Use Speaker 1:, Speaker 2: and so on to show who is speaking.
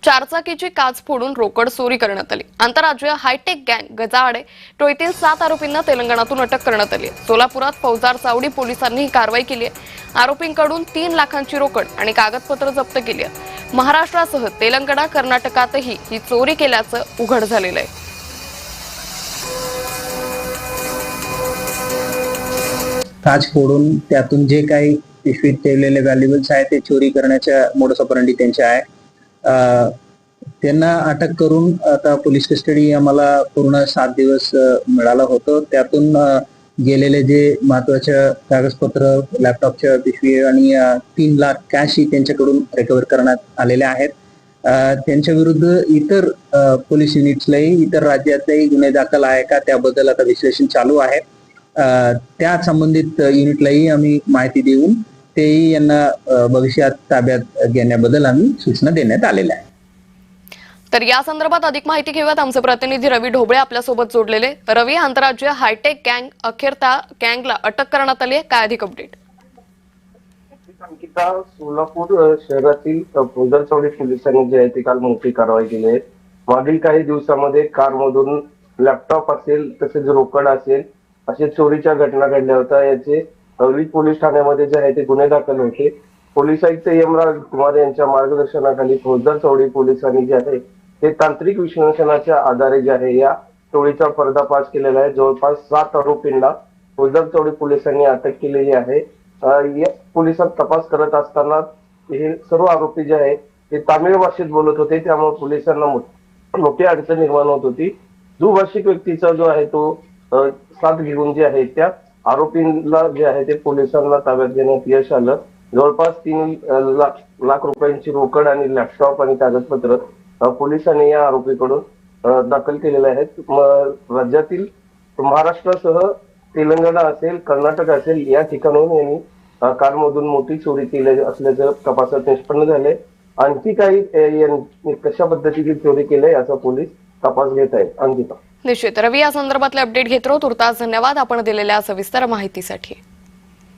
Speaker 1: चारचाकीची काच फोडून रोकड चोरी करण्यात आली। आंतरराज्यीय हायटेक गँग गजाआडे टोळीतील 7 आरोपींना तेलंगणातून अटक करण्यात आली आहे। सोलापुरात फौजदार चावडी पोलिसांनी ही कारवाई केली आहे। आरोपींकडून 3 लाखांची रोकड आणि कागदपत्र जप्त केली आहेत। महाराष्ट्रासह तेलंगणा, कर्नाटकातही ही चोरी केल्याचं उघड झालेलं आहे।
Speaker 2: काच फोडून त्यातून जे काही पिशवीत ठेवलेले व्हॅल्युएबल्स आहेत ते चोरी करण्याच्या मोडस ऑपरंडी त्यांचे आहे। त्यांना अटक करून आता पोलीस कस्टडी आम्हाला पूर्ण 7 दिवस मिळालं होतं। त्यातून गेलेले जे महत्वाचे कागदपत्र, लॅपटॉपच्या पिशवी आणि 3 लाख कॅश ही त्यांच्याकडून रिकव्हर करण्यात आलेले आहेत। त्यांच्या विरुद्ध इतर पोलीस युनिट्सलाही, इतर राज्यातही गुन्हे दाखल आहे का त्याबद्दल आता विश्लेषण चालू आहे। त्या संबंधित युनिटलाही आम्ही माहिती देऊन तेही यांना भविष्यात ताब्यात घेण्याबद्दल आम्ही सूचना देण्यात आलेल्या आहे।
Speaker 1: तर या संदर्भात अधिक माहिती घेऊयात। आमचे प्रतिनिधी रवी ढोबळे आपल्या सोबत जोडलेले। रवी, आंतरराज्यीय हायटेक गँग अखेरता गँगला अटक करण्यात आली आहे, काय अधिक अपडेट?
Speaker 3: अंकिता, सोलापूर शहरातील फौजदार चावडी पोलिसांनी जे आहे ते काल मोठी कारवाई केली आहे। मागील काही दिवसांमध्ये कारमधून लॅपटॉप असेल तसेच रोकड असेल असे चोरीच्या घटना घडल्या होत्या। याचे विविध पोलीस ठाण्यामध्ये जे आहे ते गुन्हे दाखल होते। पोलीस आयुक्त यमराज कुमार यांच्या मार्गदर्शनाखाली फौजदार चावडी पोलिसांनी जे आहे ते तांत्रिक विश्लेषणाच्या आधारे जे आहे या टोळीचा पर्दाफाश केलेला आहे। जवळपास 7 आरोपींना फौजदार चावडी पोलिसांनी अटक केलेली आहे। या पोलिसांत तपास करत असताना हे सर्व आरोपी जे आहे ते तामिळ भाषेत बोलत होते, त्यामुळे पोलिसांना मोठी अडचण निर्माण होत होती। दुभाषिक व्यक्तीचा जो आहे तो साथ घेऊन जे आहे त्या आरोपींना जे आहे ते पोलिसांना ताब्यात घेण्यात यश आलं। जवळपास 3 लाख रुपयांची रोकड आणि लॅपटॉप आणि कागदपत्र पोलिसांनी या आरोपीकडून दाखल केलेले आहेत। राज्यातील महाराष्ट्रासह तेलंगणा असेल, कर्नाटक असेल या ठिकाणाहून यांनी कारमधून मोठी चोरी केली असल्याचं तपासात निष्पन्न झाले। आणखी काही कशा पद्धतीची चोरी केली याचा पोलीस तपास घेत आहेत। अंकिता,
Speaker 1: निश्चित रवी, या संदर्भातले अपडेट घेत राहू। तुर्तास धन्यवाद आपण दिलेल्या सविस्तर माहितीसाठी।